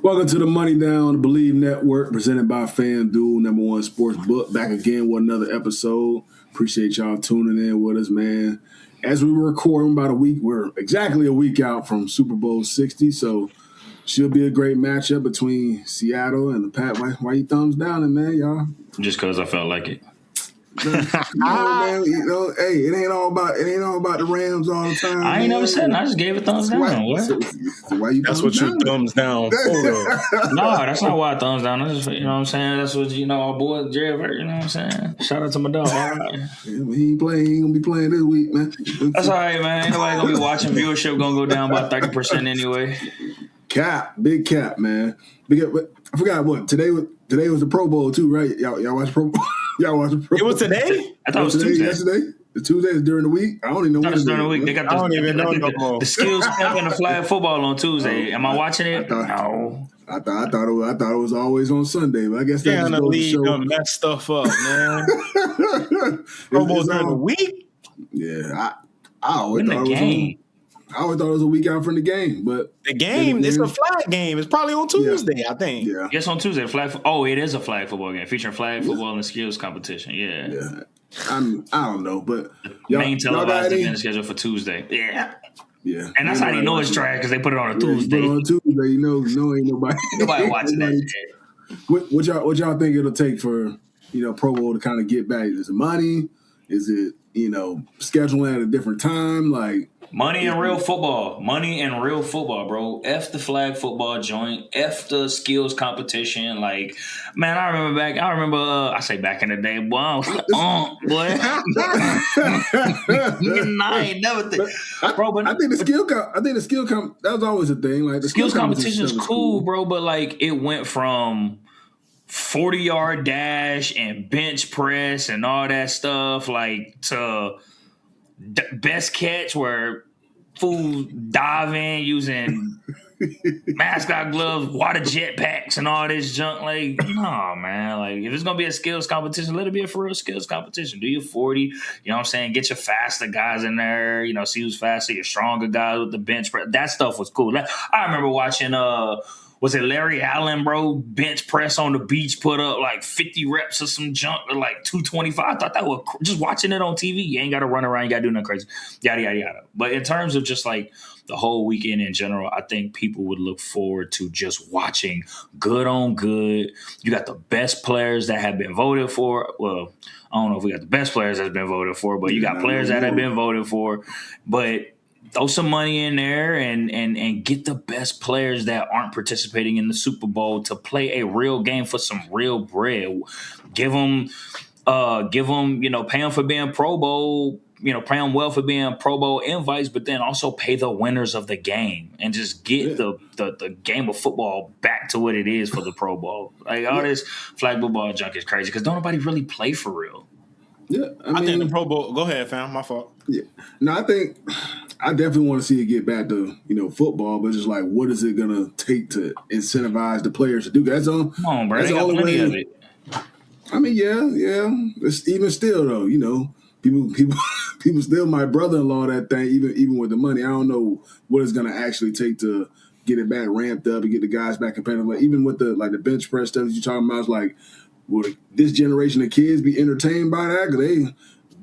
Welcome to the Money Down, the Believe Network, presented by FanDuel, #1 sports book. Back again with another episode. Appreciate y'all tuning in with us, man. As we were recording about a week, we're exactly a week out from Super Bowl 60, so should be a great matchup between Seattle and the Pat. Why you thumbs down it, man, y'all? Just because I felt like it. Man, hey, it ain't all about the Rams all the time. I ain't never said it. I just gave it thumbs down. Why you? That's what you thumbs down for. No, that's not why I thumbs down. I just, you know what I'm saying. That's what our boy Jerry. You know what I'm saying. Shout out to my dog. All right. He ain't playing. He ain't gonna be playing this week, man. That's all right, man. Ain't nobody gonna be watching. Viewership gonna go down by 30% anyway. Big cap, man. I forgot what today was the Pro Bowl too, right? Y'all watch Pro Bowl. Y'all watch the Pro Bowl. It was today? I thought it was Tuesday. Yesterday? The Tuesday is during the week? I don't even know when it's during the week. They got I don't even know no more. The skills camp and the flag football on Tuesday. Am I watching it? No. I thought it was always on Sunday, but I guess that's the league done mess stuff up, man. Pro Bowl during the week? Yeah, I always thought it was game. I always thought it was a week out from the game, but the game it's a flag game. It's probably on Tuesday, I think. Yeah, yes, on Tuesday. It is a flag football game featuring flag football and skills competition. Yeah. I don't know, but main televised event scheduled for Tuesday. Yeah, and that's how they know it's trash because they put it on a Tuesday. Put it on Tuesday, you know, ain't nobody watching that. What y'all think it'll take for Pro Bowl to kind of get back? Is it money? Is it scheduling at a different time? Like. Money and real football, bro. F the flag football joint. F the skills competition. Like, man, I remember. I say back in the day, boy. I was boy. I ain't never think, bro. But I think the skill that was always a thing. Like the skills competition is cool, bro. But like, it went from 40-yard dash and bench press and all that stuff, like to best catch where fools dive in using mascot gloves, water jet packs, and all this junk. Like, no, man. Like, if it's gonna be a skills competition, let it be a for real skills competition. Do your 40, you know what I'm saying? Get your faster guys in there, see who's faster, your stronger guys with the bench press. That stuff was cool. I remember watching was it Larry Allen, bro? Bench press on the beach, put up like 50 reps of some junk at like 225. I thought that was just watching it on TV. You ain't got to run around. You got to do nothing crazy. Yada, yada, yada. But in terms of just like the whole weekend in general, I think people would look forward to just watching good on good. You got the best players that have been voted for. Well, I don't know if we got the best players that's been voted for, but you got players that have been voted for. But throw some money in there and get the best players that aren't participating in the Super Bowl to play a real game for some real bread. Give them, pay them for being Pro Bowl, pay them well for being Pro Bowl invites, but then also pay the winners of the game and just get the game of football back to what it is for the Pro Bowl. Like all this flag football junk is crazy because don't nobody really play for real. Yeah, I think the Pro Bowl. Go ahead, fam. My fault. Yeah, no, I definitely want to see it get back to football, but just like what is it gonna take to incentivize the players to do that? Come on, bro. They got plenty of it. I mean, yeah. It's, even still, though, people still my brother-in-law that thing. Even with the money, I don't know what it's gonna actually take to get it back ramped up and get the guys back competitive. Like, even with the bench press stuff that you're talking about, it's like, would this generation of kids be entertained by that? Because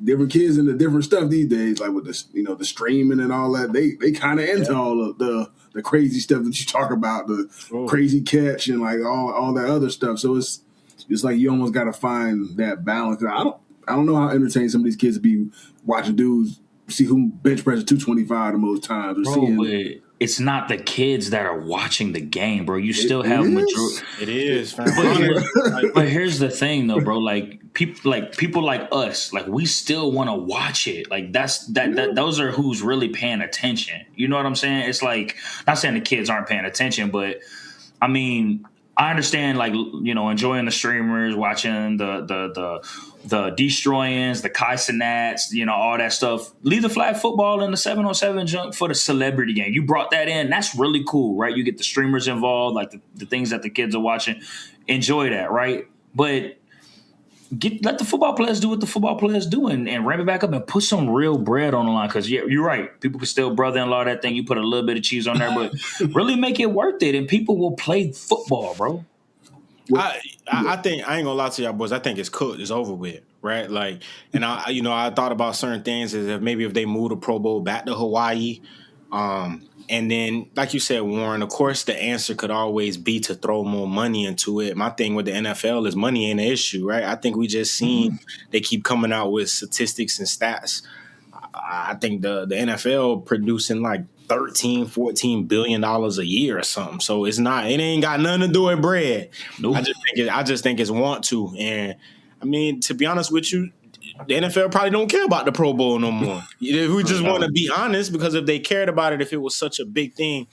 different kids into different stuff these days, like with the the streaming and all that. They kind of into all of the crazy stuff that you talk about, the crazy catch and like all that other stuff. So it's like you almost got to find that balance. I don't know how entertained some of these kids be watching dudes see who bench presses 225 the most times. Or bro, it's not the kids that are watching the game, bro. You still have majority. It is, fam. But here's the thing, though, bro. Like people like us, like we still want to watch it. Like those are who's really paying attention. You know what I'm saying? It's like, not saying the kids aren't paying attention, but I mean, I understand, like, enjoying the streamers, watching the Destroyings, the Kai Cenats, all that stuff. Leave the flag football and the 7-on-7 junk for the celebrity game. You brought that in. That's really cool, right? You get the streamers involved, like the things that the kids are watching. Enjoy that, right? But let the football players do what the football players do and ramp it back up and put some real bread on the line. Because yeah, you're right. People can still brother-in-law that thing. You put a little bit of cheese on there, but really make it worth it, and people will play football, bro. I think I ain't gonna lie to y'all boys. I think it's cooked. It's over with, right? Like, and I thought about certain things as if they move the Pro Bowl back to Hawaii, and then like you said, Warren. Of course, the answer could always be to throw more money into it. My thing with the NFL is money ain't an issue, right? I think we just seen they keep coming out with statistics and stats. I think the NFL producing like $13-14 billion a year or something. So it ain't got nothing to do with bread. Nope. I just think it's want to. And I mean, to be honest with you, the NFL probably don't care about the Pro Bowl no more. If we just want to be honest, because if they cared about it, if it was such a big thing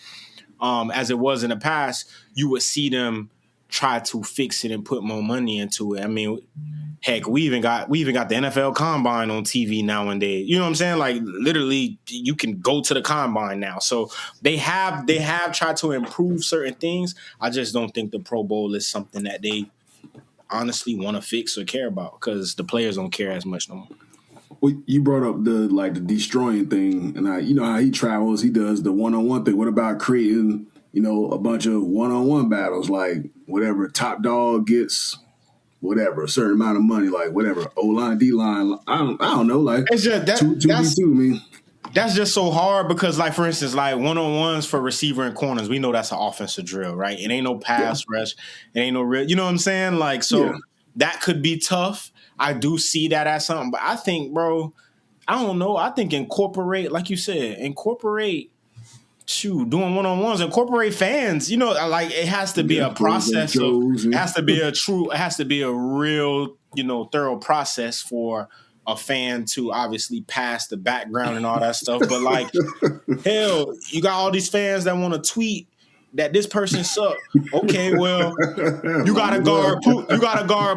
as it was in the past, you would see them try to fix it and put more money into it. I mean, heck, we even got the NFL Combine on TV nowadays. You know what I'm saying? Like literally, you can go to the Combine now. So they have tried to improve certain things. I just don't think the Pro Bowl is something that they honestly want to fix or care about because the players don't care as much no more. Well, you brought up the destroying thing, and you know how he travels. He does the one-on-one thing. What about creating a bunch of one-on-one battles, like whatever top dog gets? Whatever, a certain amount of money, like whatever, O-line, D-line, I don't know, like it's just that, 2v2, I mean. That's just so hard because, like, for instance, like one-on-ones for receiver and corners, we know that's an offensive drill, right? It ain't no pass rush. It ain't no real, you know what I'm saying? Like, so that could be tough. I do see that as something, but I think, bro, I don't know. I think like you said, doing one-on-ones, incorporate fans. Like it has to be a process. It has to be a real, thorough process for a fan to obviously pass the background and all that stuff. But like, hell, you got all these fans that want to tweet that this person sucked. Okay, well, you got to guard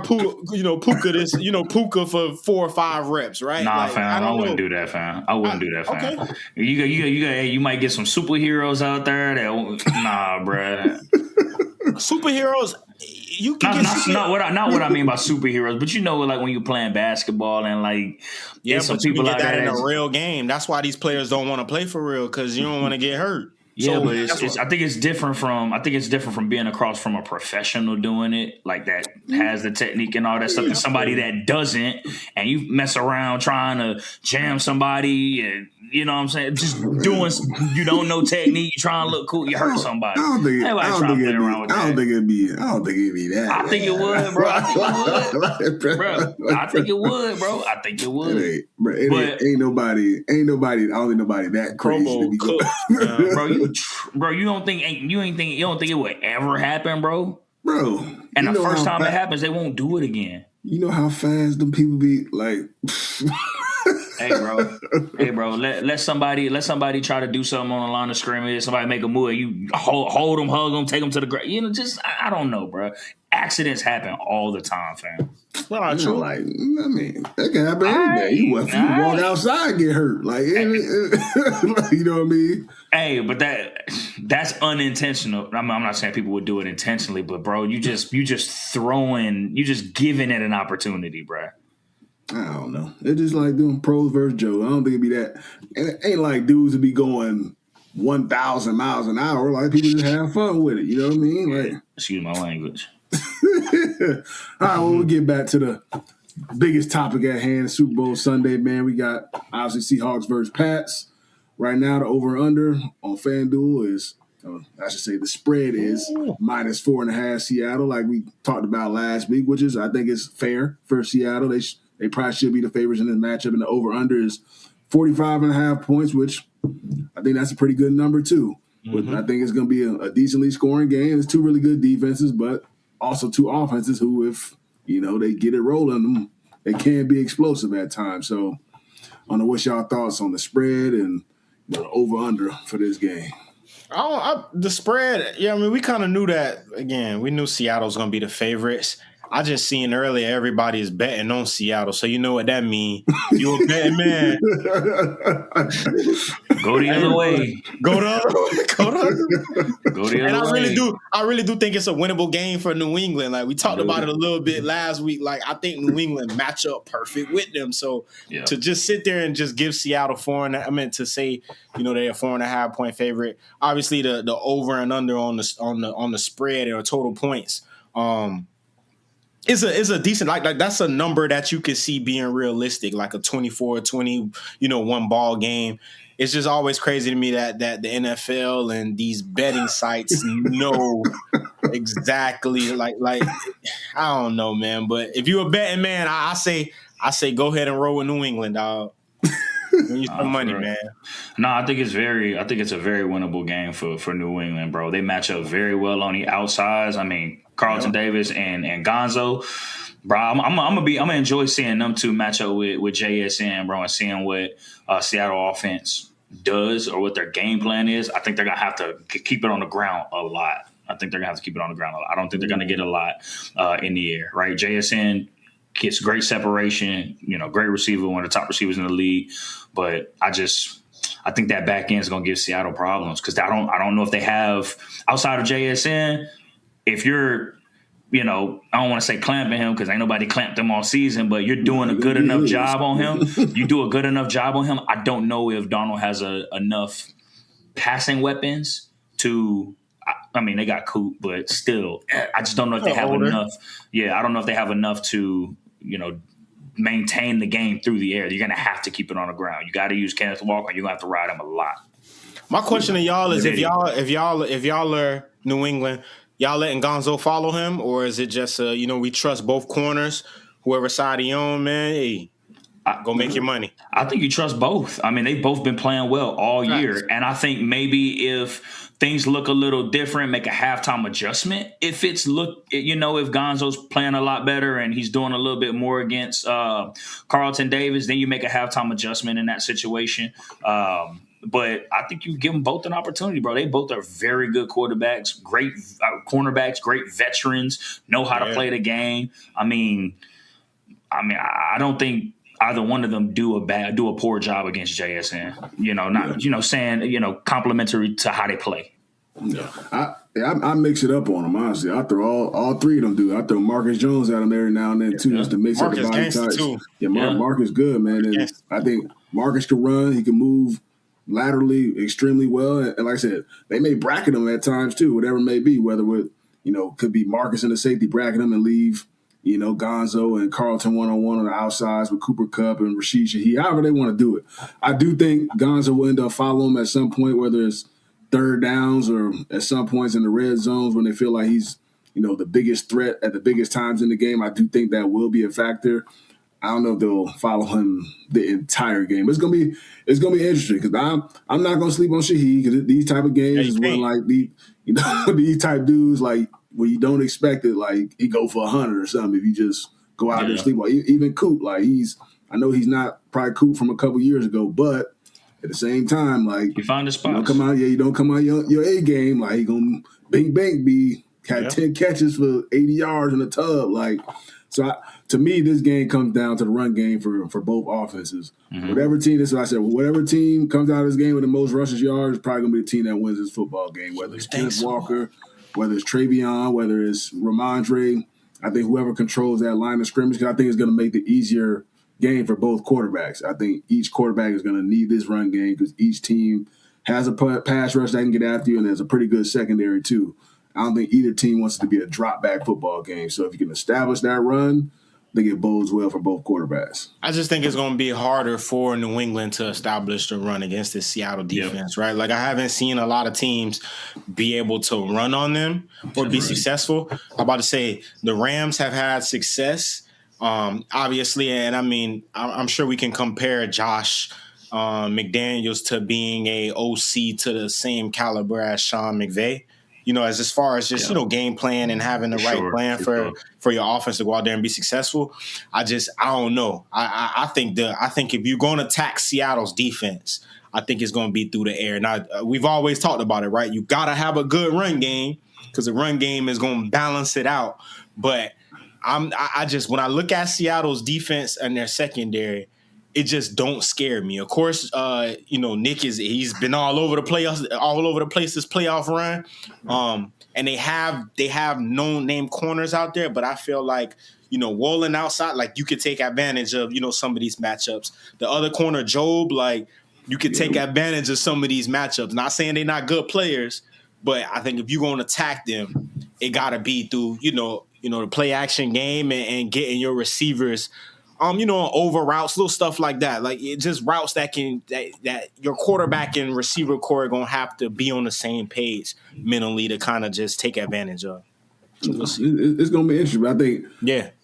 Puka this, Puka for 4 or 5 reps, right? Nah, like, fam, I wouldn't do that, fam. I wouldn't do that, fam. Okay. You might get some superheroes out there that, nah, bruh. Superheroes, you can not what I mean by superheroes, but like when you're playing basketball and like some people out there in a real game. That's why these players don't want to play for real because you don't want to get hurt. Yeah, so, but I think it's different from being across from a professional doing it, like that has the technique and all that stuff, and somebody that doesn't, and you mess around trying to jam somebody, and you know what I'm saying, just doing, you don't know technique, you trying to look cool, you hurt somebody. I don't think it'd be that. I think it would, bro. I think it would. Ain't nobody. I don't think nobody that crazy to be good. Bro, you don't think it would ever happen, bro? Bro. And the first time it happens, they won't do it again. You know how fast them people be like. Hey, bro. Let somebody try to do something on the line of scrimmage. Somebody make a move. You hold them, hug them, take them to the ground. Just I don't know, bro. Accidents happen all the time, fam. Well, true. Like, I mean, that can happen every day. You walk outside and get hurt. Like, you know what I mean? Hey, but that's unintentional. I'm not saying people would do it intentionally, but bro, you just giving it an opportunity, bro. I don't know. It's just like doing pros versus Joe. I don't think it'd be that. And it ain't like dudes would be going 1,000 miles an hour. Like people just have fun with it. You know what I mean? Like, excuse my language. All right, well, we'll get back to the biggest topic at hand, Super Bowl Sunday, man. We got obviously Seahawks versus Pats. Right now, the over-under on FanDuel is, I should say the spread is -4.5 Seattle, like we talked about last week, which is, I think, is fair for Seattle. They probably should be the favorites in this matchup, and the over-under is 45.5 points, which I think that's a pretty good number, too. Mm-hmm. I think it's going to be a decently scoring game. It's 2 really good defenses, but also 2 offenses who, if, they get it rolling, they can be explosive at times. So I don't know what's y'all thoughts on the spread and the over-under for this game. The spread, we kind of knew that. Again, we knew Seattle's going to be the favorites. I just seen earlier everybody is betting on Seattle, so you know what that means. You a betting man. Go the other way. Go the other way. Go the other way. Go the other And way. I really do think it's a winnable game for New England. Like we talked about it a little bit last week. Like I think New England match up perfect with them. So to just sit there and just give Seattle to say, you know, they're a 4.5 point favorite. Obviously the over and under on the spread or total points. It's a decent like that's a number that you could see being realistic, like a 24-20, one ball game. It's just always crazy to me that the NFL and these betting sites know exactly like I don't know, man. But if you're a betting man, I say go ahead and roll with New England, dog. Win you some money, man. No, I think it's a very winnable game for New England, bro. They match up very well on the outsides. I mean, Carlton Davis and Gonzo, bro. I'm gonna enjoy seeing them two match up with JSN, bro, and seeing what Seattle offense does or what their game plan is. I think they're gonna have to keep it on the ground a lot. I don't think they're gonna get a lot in the air, right? JSN gets great separation, great receiver, one of the top receivers in the league, but I think that back end is gonna give Seattle problems because I don't know if they have outside of JSN. If you're, I don't want to say clamping him because ain't nobody clamped him all season, but you're doing a good enough job on him. You do a good enough job on him. I don't know if Darnold has enough passing weapons to. I mean, they got Coop, but still, I just don't know if they have enough. Yeah, I don't know if they have enough to, maintain the game through the air. You're gonna have to keep it on the ground. You got to use Kenneth Walker. You're gonna have to ride him a lot. My question to y'all is: if y'all are New England. Y'all letting Gonzo follow him, or is it just we trust both corners, whoever side he on, man? Hey, go make your money. I think you trust both. I mean, they've both been playing well all year, and I think maybe if things look a little different, make a halftime adjustment. If Gonzo's playing a lot better and he's doing a little bit more against Carlton Davis, then you make a halftime adjustment in that situation. But I think you give them both an opportunity, bro. They both are very good quarterbacks, great cornerbacks, great veterans, know how to play the game. I mean, I don't think either one of them do a poor job against JSN. Saying complimentary to how they play. Yeah, I mix it up on them, honestly. I throw all three of them, dude. I throw Marcus Jones at them every now and then too, just to mix up the body types. Yeah, Marcus good, man. And I think Marcus can run. He can move laterally extremely well, and like I said, they may bracket him at times too, whatever it may be, whether with could be Marcus in the safety bracket him and leave Gonzo and Carlton one-on-one on the outsides with Cooper Kupp and Rashid Shaheed, however they want to do it. I do think Gonzo will end up following him at some point, whether it's third downs or at some points in the red zones when they feel like he's the biggest threat at the biggest times in the game. I do think that will be a factor. I don't know if they'll follow him the entire game. It's gonna be interesting because I'm not gonna sleep on Shaheed because these type of games is when like these type dudes like when you don't expect it, like he go for 100 or something if you just go out there and sleep on. Even Coop, like I know he's not probably Coop from a couple years ago, but at the same time, like you find the spot. You don't come out your A game, like he gonna bang be had 10 catches for 80 yards in the tub, like so. To me, this game comes down to the run game for both offenses. Mm-hmm. Whatever team comes out of this game with the most rushes yards is probably going to be the team that wins this football game, whether it's Kenneth Walker, whether it's Travion, whether it's Ramondre. I think whoever controls that line of scrimmage, because I think it's going to make the easier game for both quarterbacks. I think each quarterback is going to need this run game because each team has a pass rush that can get after you, and there's a pretty good secondary too. I don't think either team wants it to be a drop-back football game. So if you can establish that run, I think it bodes well for both quarterbacks. I just think it's going to be harder for New England to establish the run against this Seattle defense, right? Like I haven't seen a lot of teams be able to run on them or be successful. I'm about to say the Rams have had success, obviously, and I mean I'm sure we can compare Josh McDaniels to being a OC to the same caliber as Sean McVay. As far as just, game plan and having the right plan for your offense to go out there and be successful. I don't know. I think if you're going to attack Seattle's defense, I think it's going to be through the air. Now, we've always talked about it, right? You got to have a good run game because the run game is going to balance it out. But I just when I look at Seattle's defense and their secondary, it just don't scare me. Of course, Nick he's been all over the place this playoff run. And they have known name corners out there, but I feel like Wolin outside, like you could take advantage of some of these matchups. The other corner, Job, like you could take advantage of some of these matchups. Not saying they're not good players, but I think if you're going to attack them, it got to be through the play action game and getting your receivers. Over routes, little stuff like that. Like it just routes that your quarterback and receiver core are gonna have to be on the same page mentally to kind of just take advantage of. So it's gonna be interesting. But I think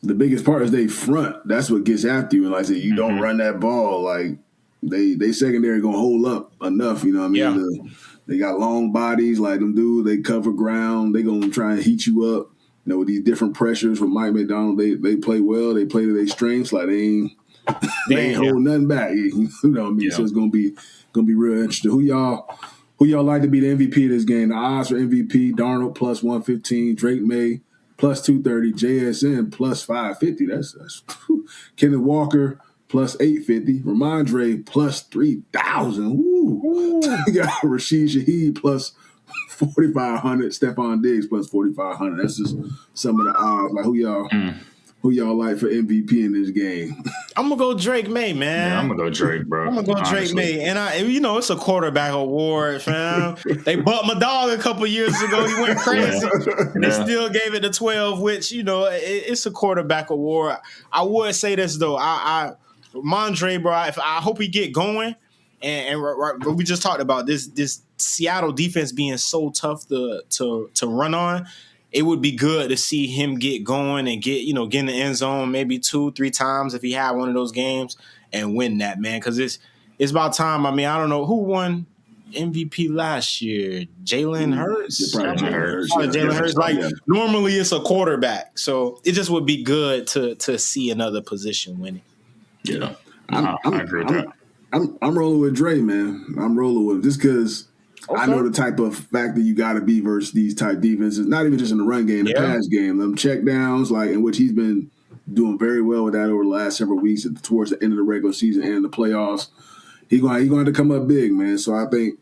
the biggest part is they front. That's what gets after you. And like I said, you don't run that ball. Like they secondary gonna hold up enough. You know what I mean? Yeah. They got long bodies like them dudes. They cover ground. They gonna try and heat you up. With these different pressures from Mike McDonald, they play well. They play to their strengths. Like they ain't holding nothing back. You know what I mean? Yeah. So it's gonna be real interesting. Who y'all like to be the MVP of this game? The odds for MVP: Darnold plus 115, Drake May plus 230, JSN plus 550. That's Kenneth Walker plus 850, Ramondre plus 3,000. Woo! You got Rashid Shaheed plus 4,500, Stephon Diggs plus 4,500. That's just some of the odds. Like who y'all like for MVP in this game? I'm gonna go Drake May, man. Yeah, I'm gonna go Drake, bro. I'm gonna go Drake May, and it's a quarterback award, fam. They bumped my dog a couple years ago. He went crazy, and they still gave it the 12, which it's a quarterback award. I would say this though, Mondre, bro. I hope he get going. And we just talked about this Seattle defense being so tough to run on. It would be good to see him get going and get in the end zone maybe 2-3 times if he had one of those games and win that, man. Because it's about time. I mean, I don't know who won MVP last year. Jalen Hurts. Jalen Hurts. Like normally it's a quarterback, so it just would be good to see another position winning. Yeah, I agree with that. I'm rolling with Dre, man. I'm rolling with him just because I know the type of factor you got to be versus these type defenses. Not even just in the run game, the pass game. Them check downs, like in which he's been doing very well with that over the last several weeks towards the end of the regular season and the playoffs. He's going to have to come up big, man. So I think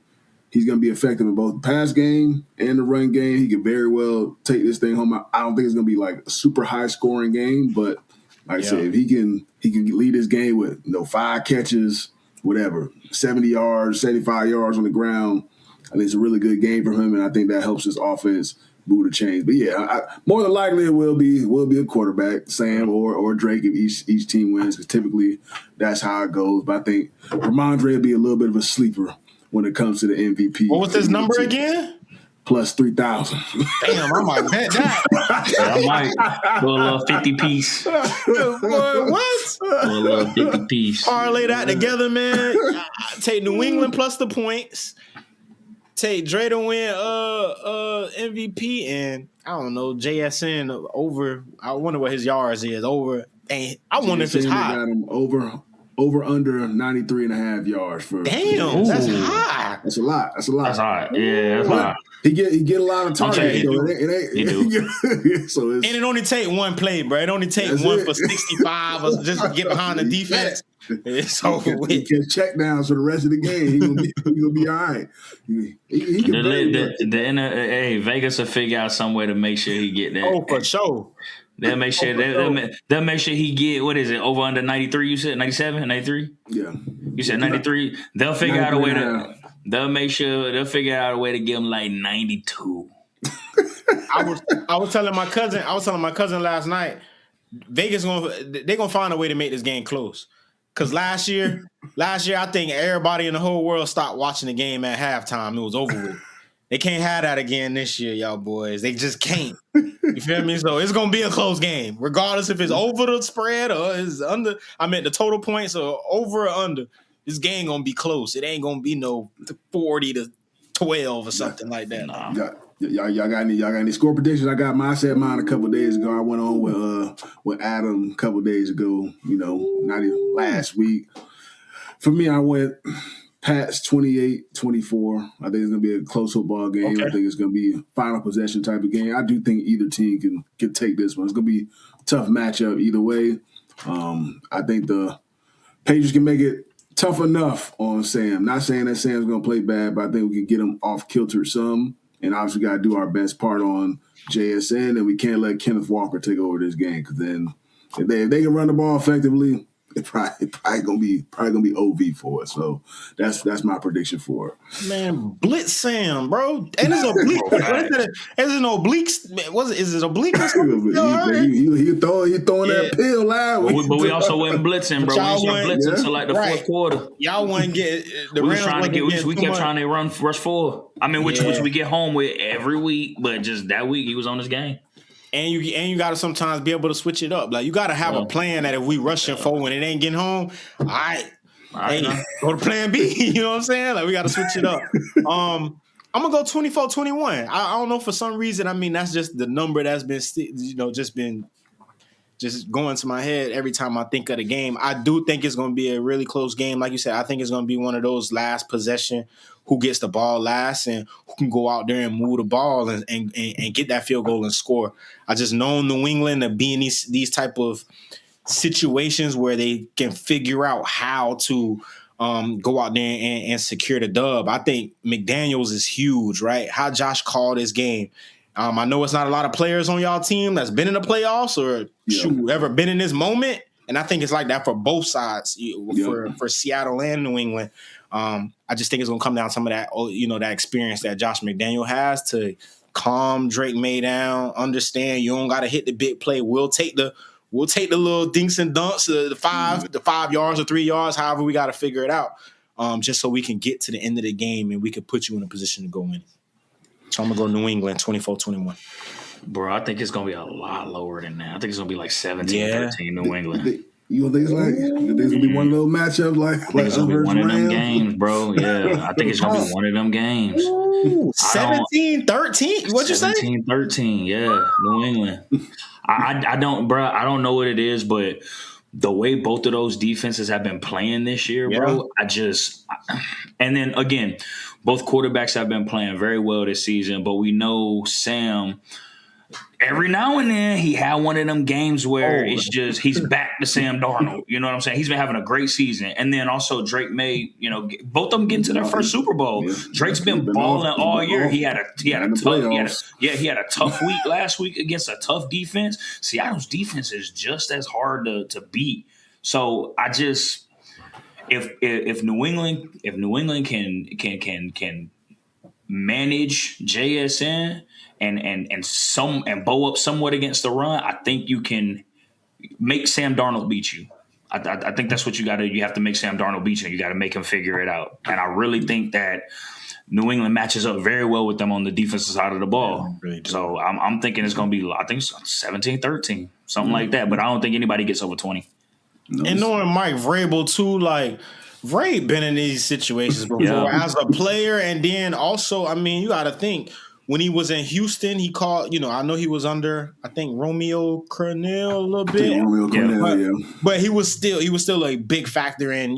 he's going to be effective in both the pass game and the run game. He could very well take this thing home. I don't think it's going to be like a super high scoring game, but like I said, if he can lead this game with 5 catches, whatever, 70 yards, 75 yards on the ground. I think it's a really good game for him, and I think that helps his offense move the chains. But yeah, more than likely it will be a quarterback, Sam or Drake, if each team wins, because typically that's how it goes. But I think Ramondre will be a little bit of a sleeper when it comes to the MVP. What was his number again? Plus 3,000. Damn, I might bet that. I might do a little 50 piece. What? A little 50 piece. Parlay that together, man. Take New England plus the points. Take Dre to win MVP, and I don't know, JSN over. I wonder what his yards is over. And I wonder if it's high. Got him over under 93.5 yards for. Damn, that's high. That's a lot. That's high. Yeah, that's high. He get a lot of targets. So and it only take one play, bro. It only take one for 65 or just to get behind the defense. It's over with. He can check downs for the rest of the game. He gonna be all right. Vegas will figure out some way to make sure he get that. Oh, for sure. They'll make sure they'll make sure he get, what is it, over under 93? You said 97, 93? Yeah. You said 93. They'll figure out a way to. They'll figure out a way to give him like 92. I was telling my cousin last night, Vegas they're gonna find a way to make this game close. Cause last year I think everybody in the whole world stopped watching the game at halftime. It was over with. They can't have that again this year, y'all boys. They just can't. You feel me? So it's gonna be a close game, regardless if it's over the spread or it's under. I meant the total points or over or under. This game gonna be close. It ain't gonna be no 40-12 or something like that. Nah. Y'all got any score predictions? I said mine a couple days ago. I went on with Adam a couple days ago. Not even last week. For me, I went Pats 28-24. I think it's going to be a close football game. Okay. I think it's going to be a final possession type of game. I do think either team can take this one. It's going to be a tough matchup either way. I think the Patriots can make it tough enough on Sam. Not saying that Sam's going to play bad, but I think we can get him off kilter some. And obviously, we got to do our best part on JSN, and we can't let Kenneth Walker take over this game because then if they can run the ball effectively, it's probably gonna be OV for us. So that's my prediction for it. Man, blitz Sam, bro. And it's oblique. Is it oblique? Is it oblique or something? He throwing that pill live. But we also wasn't blitzing, bro. We wasn't blitzing until like the fourth quarter. Y'all wasn't get the we Rams trying to get. We kept trying to rush forward. I mean, which we get home with every week, but just that week he was on this game. And you got to sometimes be able to switch it up. Like you got to have a plan that if we rushing forward and it ain't getting home, all right, go to plan B. You know what I'm saying? Like we got to switch it up. I'm gonna go 24-21. I don't know, for some reason. I mean, that's just the number that's been just going to my head every time I think of the game. I do think it's going to be a really close game. Like you said, I think it's going to be one of those last possession, who gets the ball last and who can go out there and move the ball and get that field goal and score. I just know New England to be in these type of situations where they can figure out how to go out there and secure the dub. I think McDaniels is huge, right? How Josh called this game. I know it's not a lot of players on y'all team that's been in the playoffs or ever been in this moment. And I think it's like that for both sides, for Seattle and New England. I just think it's going to come down to some of that, that experience that Josh McDaniel has to calm Drake May down, understand you don't got to hit the big play. We'll take the little dinks and dunks, the 5 yards or 3 yards, however we got to figure it out, just so we can get to the end of the game and we can put you in a position to go in. So I'm going to go New England, 24-21. Bro, I think it's going to be a lot lower than that. I think it's going to be like 17-13 New England. You don't think it's going to be one of those matchups like it's going to be one of them games, bro. Yeah, I think it's going to be one of them games. 17-13? What'd you say? 17-13, yeah, New England. I don't know what it is, but the way both of those defenses have been playing this year, bro, and then again, both quarterbacks have been playing very well this season, but we know Sam, every now and then he had one of them games where it's just he's back to Sam Darnold. You know what I'm saying? He's been having a great season. And then also Drake May, both of them getting to their first Super Bowl. Yeah. Drake's been balling all year. He had a tough week last week against a tough defense. Seattle's defense is just as hard to beat. So I just if New England can manage JSN and bow up somewhat against the run, I think you can make Sam Darnold beat you. I think that's what you got to. You have to make Sam Darnold beat you. You got to make him figure it out. And I really think that New England matches up very well with them on the defensive side of the ball. Yeah, really so I'm thinking it's going to be, I think, 17-13, something like that. But I don't think anybody gets over 20. And knowing Mike Vrabel too, like Vray been in these situations before as a player, and then also, I mean, you got to think. When he was in Houston, he called, I know he was under, I think, Romeo Crennel a little bit. But he was still a big factor in,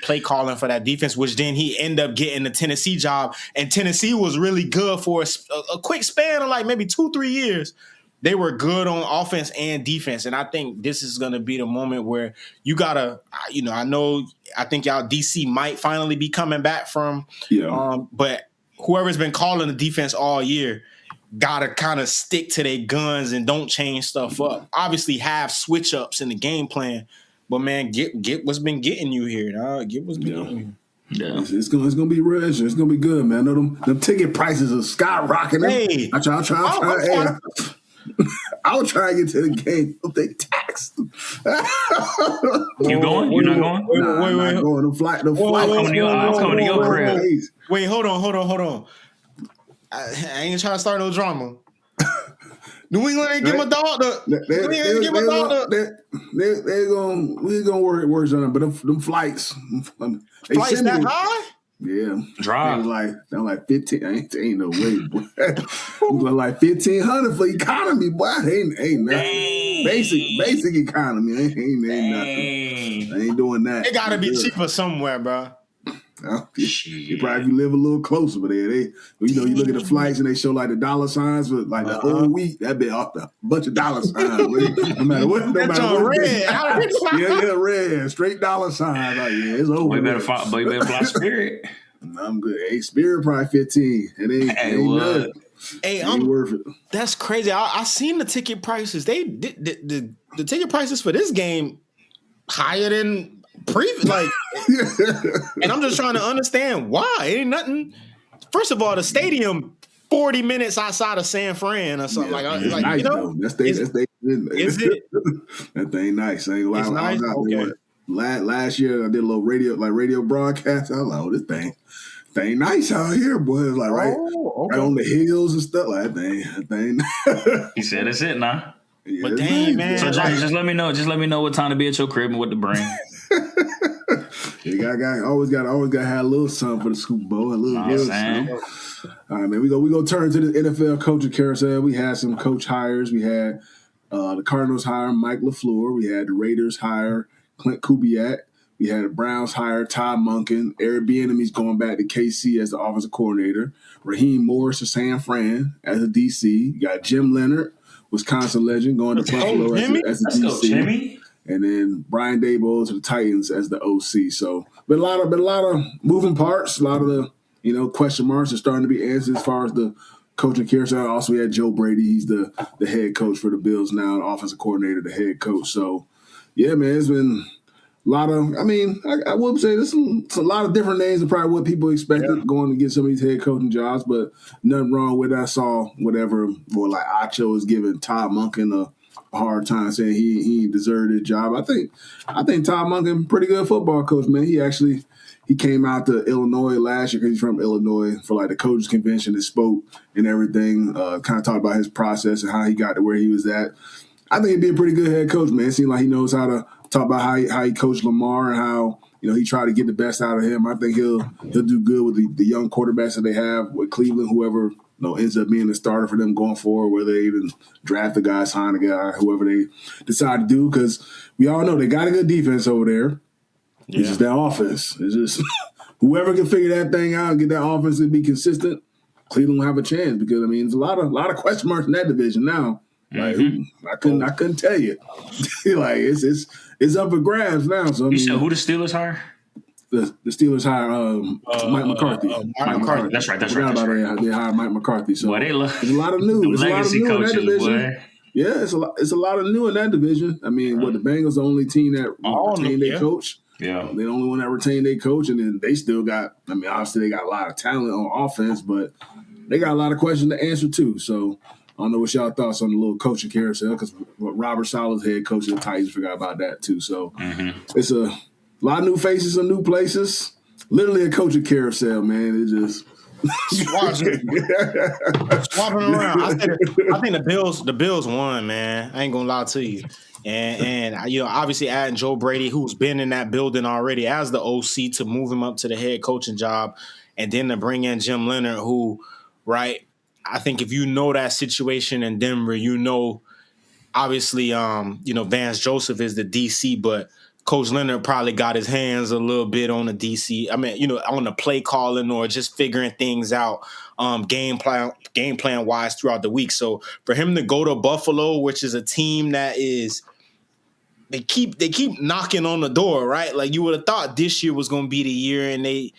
play calling for that defense, which then he ended up getting the Tennessee job. And Tennessee was really good for a quick span of like maybe 2-3 years. They were good on offense and defense. And I think this is going to be the moment where you got to, I think y'all DC might finally be coming back from, but whoever's been calling the defense all year got to kind of stick to their guns and don't change stuff up. Obviously have switch ups in the game plan, but man, get what's been getting you here, dog. Get what's been getting you. Yeah, it's gonna be real. It's gonna be good, man. Them ticket prices are skyrocketing. Hey, I'll try to get to the game. Don't they tax? You going? You're not going? Wait. I'm not going. The flight. I'm coming to your crib. Wait, hold on. I ain't trying to start no drama. New England ain't give my dog We're gonna work on it, but them flights. Flights that high? Yeah, drive. They're like 15. Ain't no way, boy. I'm going like 1,500 for economy, boy. Ain't nothing. Basic economy. Ain't nothing. I ain't doing that. It gotta be cheaper somewhere, bro. They probably if you live a little closer, but you look at the flights and they show like the dollar signs for like the whole week. That be off a bunch of dollar signs. No matter what, red, straight dollar signs. Like it's over. But you better fly Spirit. I'm good. Hey, Spirit probably 15. It ain't nothing. Hey, worth it. That's crazy. I seen the ticket prices. The ticket prices for this game higher than previous. Like, and I'm just trying to understand why. It ain't nothing. First of all, the stadium 40 minutes outside of San Fran or something nice, is it? That thing nice. I ain't gonna lie. It's nice. Last year I did a little radio broadcast. I was like, this thing nice out here, boy. It's like right on the hills and stuff like that thing. He said it's it now. Yeah, but dang, man. So just let me know. Just let me know what time to be at your crib and what to bring. Always got to have a little something for the Super Bowl. A little something. All right, man. We go turn to the NFL coaching carousel. We had some coach hires. We had the Cardinals hire Mike LaFleur. We had the Raiders hire Clint Kubiak. We had the Browns hire Todd Monken. Eric Bieniemy's going back to KC as the offensive coordinator. Raheem Morris to San Fran as a DC. You got Jim Leonard, Wisconsin legend, going to Buffalo as a DC. And then Brian Daboll to the Titans as the OC. So, been a lot of moving parts. A lot of the question marks are starting to be answered as far as the coaching carousel. Also, we had Joe Brady. He's the head coach for the Bills now, the offensive coordinator, the head coach. So, yeah, man, it's been a lot of. I would say there's a lot of different names than probably what people expected going to get some of these head coaching jobs, but nothing wrong with it. I saw whatever. Boy, like Acho is giving Todd Monken a hard time, saying he deserved his job. I think Todd Monken, pretty good football coach, man. He came out to Illinois last year because he's from Illinois for like the coaches convention and spoke and everything. Kind of talked about his process and how he got to where he was at. I think he'd be a pretty good head coach, man. It seems like he knows how to talk about how he coached Lamar and how he tried to get the best out of him. I think he'll do good with the young quarterbacks that they have with Cleveland, whoever ends up being the starter for them going forward, whether they even draft the guy, sign a guy, whoever they decide to do, because we all know they got a good defense over there. Yeah. It's just that offense. It's just whoever can figure that thing out and get that offense to be consistent, Cleveland will have a chance, because there's a lot of question marks in that division now. Like I couldn't tell you. Like it's up for grabs now. So you said who the Steelers hire? The Steelers hire Mike McCarthy. Mike McCarthy. That's right. They hired Mike McCarthy. So boy, there's a lot of new. There's a lot of new in that division. Boy. Yeah, it's a lot of new in that division. The Bengals the only team that retained their coach. Yeah, they're the only one that retained their coach, and then they still got. Obviously they got a lot of talent on offense, but they got a lot of questions to answer too. So I don't know what y'all thoughts on the little coaching carousel, because Robert Saleh's head coach of the Titans, forgot about that too. So it's a lot of new faces, some new places. Literally a coaching carousel, man. It just swapping around. I think the Bills won, man. I ain't gonna lie to you. And obviously adding Joe Brady, who's been in that building already as the OC, to move him up to the head coaching job, and then to bring in Jim Leonard, who, right, I think if you know that situation in Denver, obviously, Vance Joseph is the DC, but Coach Leonard probably got his hands a little bit on the DC. On the play calling or just figuring things out, game plan wise throughout the week. So for him to go to Buffalo, which is a team that they keep knocking on the door, right? Like you would have thought this year was going to be the year, and they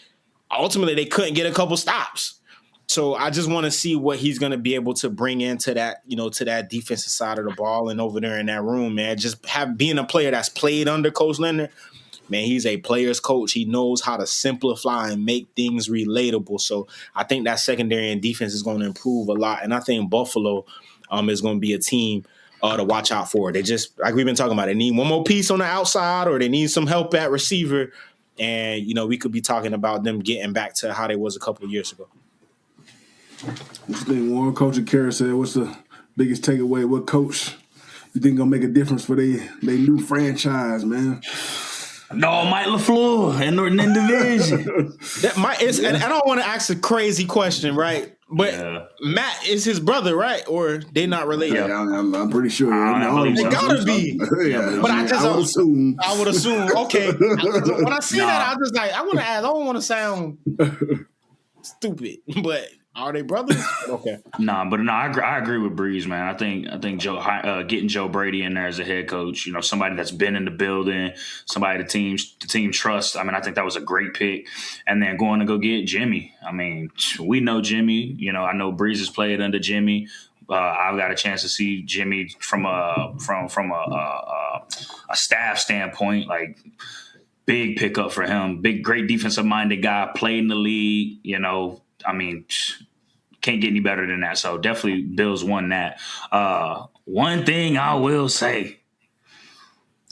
couldn't get a couple stops. So I just want to see what he's going to be able to bring into that, to that defensive side of the ball and over there in that room, man. Just being a player that's played under Coach Leonard, man, he's a player's coach. He knows how to simplify and make things relatable. So I think that secondary and defense is going to improve a lot. And I think Buffalo is going to be a team to watch out for. They just, like we've been talking about, they need one more piece on the outside, or they need some help at receiver. And, we could be talking about them getting back to how they was a couple of years ago. What you think, Warren? Coaching carousel, what's the biggest takeaway? What coach you think gonna make a difference for they new franchise, man? No, Mike LaFleur in the division. And I don't want to ask a crazy question, right? But Matt is his brother, right? Or they not related? Yeah, I'm pretty sure. They gotta be. But I would assume. Okay. When I see that, I was just like, I want to ask. I don't want to sound stupid, but are they brothers? Okay. I agree with Breeze, man. I think Joe getting Joe Brady in there as a head coach, somebody that's been in the building, somebody the team trusts. I mean, I think that was a great pick. And then going to go get Jimmy. I mean, we know Jimmy. I know Breeze has played under Jimmy. I've got a chance to see Jimmy from a staff standpoint, like big pickup for him. Great defensive minded guy, played in the league. I mean, can't get any better than that. So definitely Bills won that. One thing I will say,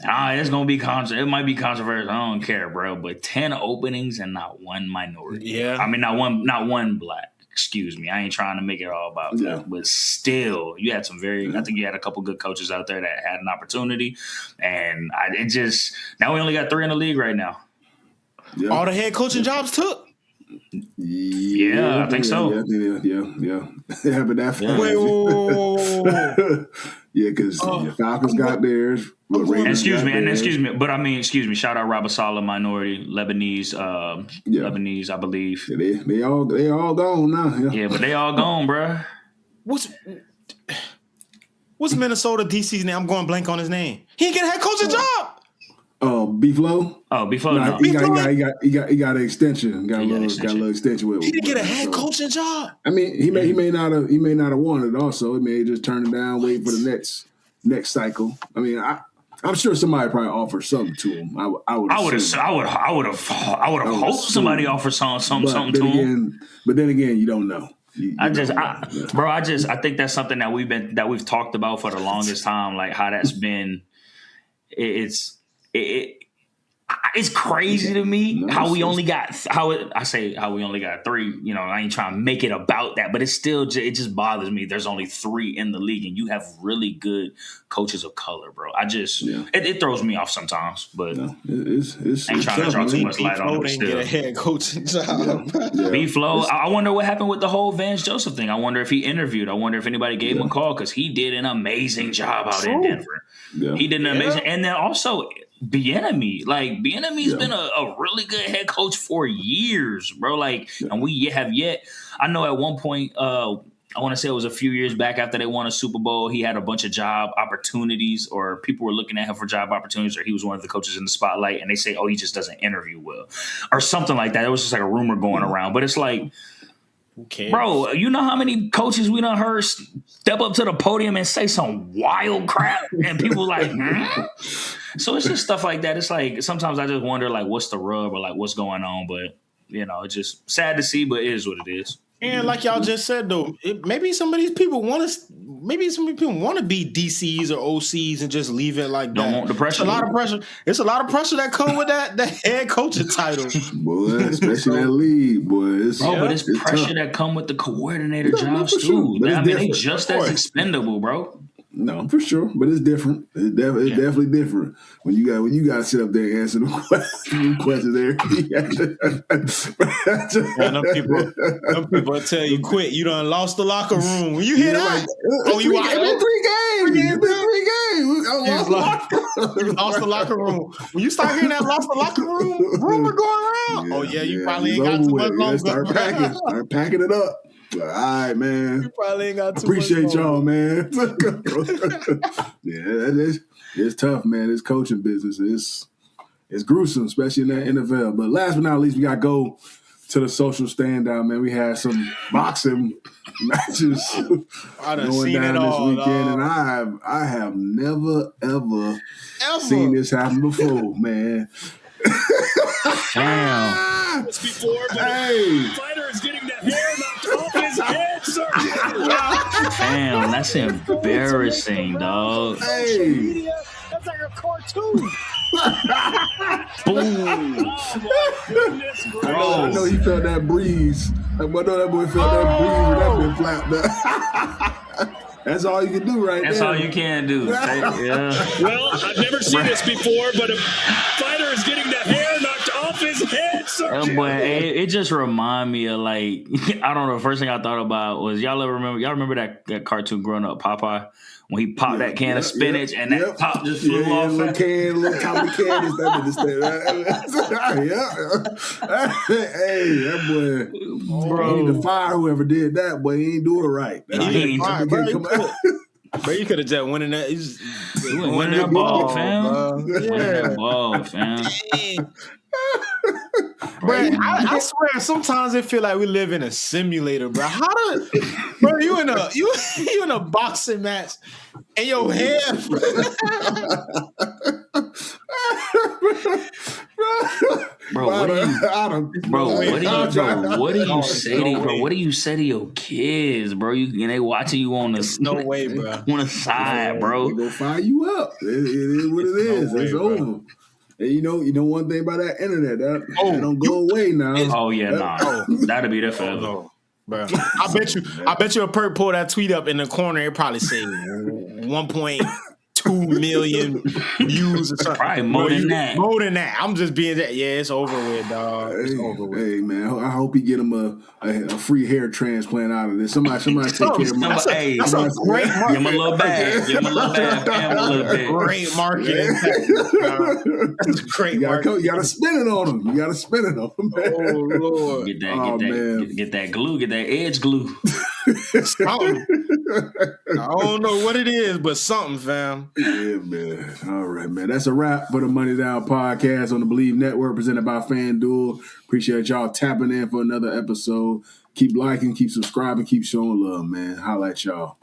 it's gonna be it might be controversial. I don't care, bro. But 10 openings and not one minority. Yeah. I mean, not one black. Excuse me. I ain't trying to make it all about that. But still, you had some I think you had a couple good coaches out there that had an opportunity. And now we only got 3 in the league right now. Yeah. All the head coaching jobs took. Yeah, I think so. Yeah. But that Wait. Yeah, because Falcons got theirs. Excuse me. But I mean, shout out Robert Saleh, minority, Lebanese, I believe. Yeah, they all gone now. Yeah, but they all gone, bro. What's Minnesota DC's name? I'm going blank on his name. He didn't get a head coaching job. B-Flow? B-Flow. No, he got an extension. Got a little extension with. He didn't get a head coaching job. I mean, he may not have wanted it. Also, he may just turn it down, wait for the next cycle. I mean, I'm sure somebody probably offered something to him. I would have hoped somebody offered something to him. But then again, you don't know. I think that's something that we've talked about for the longest time, like how that's been. It's crazy to me how we only got 3. I ain't trying to make it about that, but it just bothers me. There's only 3 in the league, and you have really good coaches of color, bro. It throws me off sometimes, but it's ain't trying to draw too much light on it. Still, get a head coaching job. B-Flow. I wonder what happened with the whole Vance Joseph thing. I wonder if he interviewed. I wonder if anybody gave him a call because he did an amazing job out in Denver. Yeah. He did an amazing, and then also. Bieniemy's been a really good head coach for years, bro. And we have yet. I know at one point, I want to say it was a few years back after they won a Super Bowl, he had a bunch of job opportunities, or people were looking at him for job opportunities, or he was one of the coaches in the spotlight, and they say, "Oh, he just doesn't interview well," or something like that. It was just like a rumor going around, but it's like. Bro, you know how many coaches we done heard step up to the podium and say some wild crap, and people like, So it's just stuff like that. It's like sometimes I just wonder, like, what's the rub or like what's going on, but it's just sad to see, but it is what it is. And like y'all just said, though, maybe some of these people want to be DCs or OCs and just leave it like that. Don't want the pressure. It's a lot of pressure. It's a lot of pressure that come with that head coaching title, boy. Especially that league, boy. But it's pressure tough. That come with the coordinator jobs too. Sure. They just as expendable, bro. No, for sure, but it's different. It's definitely different when you got to sit up there and answer the questions there. Them people tell you quit. You done lost the locker room. When you hear that, you been 3 games. You lost the locker room. When you start hearing that lost the locker room rumor going around, you probably ain't got too much longer. Start packing it up. All right, man. You probably ain't got too Appreciate much y'all, man. It's tough, man. This coaching business it's gruesome, especially in the NFL. But last but not least, we got to go to the social standout, man. We had some boxing matches going down this weekend, and I have never ever seen this happen before, man. Damn. Before, but the fighter is getting the hair knocked off his head, sir. Damn, that's embarrassing, dog. Hey. That's like a cartoon. Boom. I know he felt that breeze. I know that boy felt that breeze when that been flapped up. That's all you can do right That's there. all you can do. Yeah. Well, I've never seen this before, but a fighter is getting the hair knocked off off his head. But it just remind me of like I don't know. The first thing I thought about was y'all remember that cartoon growing up, Popeye, when he popped that can of spinach and that top just flew off. Little copper can and Hey, that boy, bro, he need to fire whoever did that. Boy, he ain't do it right. Bro, you could have just went in that. Winning that ball, fam. Winning that ball, fam. Bro, I swear, sometimes it feel like we live in a simulator, bro. Bro, you in a boxing match and your head, bro, what do you say to your kids, bro? And they watching you on the no way, bro. On the side, bro. They gonna fire you up. It is what it is. It's over. And you know one thing about that internet, that don't go away now. That'll be there forever. Bro. I bet you a perk pull that tweet up in the corner, it probably say 1.2 million views or something. Probably more than that. More than that. I'm just being that. Yeah, it's over with, dog. It's over with. Hey, man, I hope he get him a free hair transplant out of this. Somebody take care of him. That's a great market. Give him a little bag. Give him a little bag. A little bit. Great marketing. That's a great market. You gotta spin it on him. Man. Oh, Lord. Get that glue. Get that edge glue. Something. I don't know what it is, but something, fam. Yeah, man. All right, man. That's a wrap for the Money Down podcast on the Believe Network presented by FanDuel. Appreciate y'all tapping in for another episode. Keep liking, keep subscribing, keep showing love, man. Holla at y'all.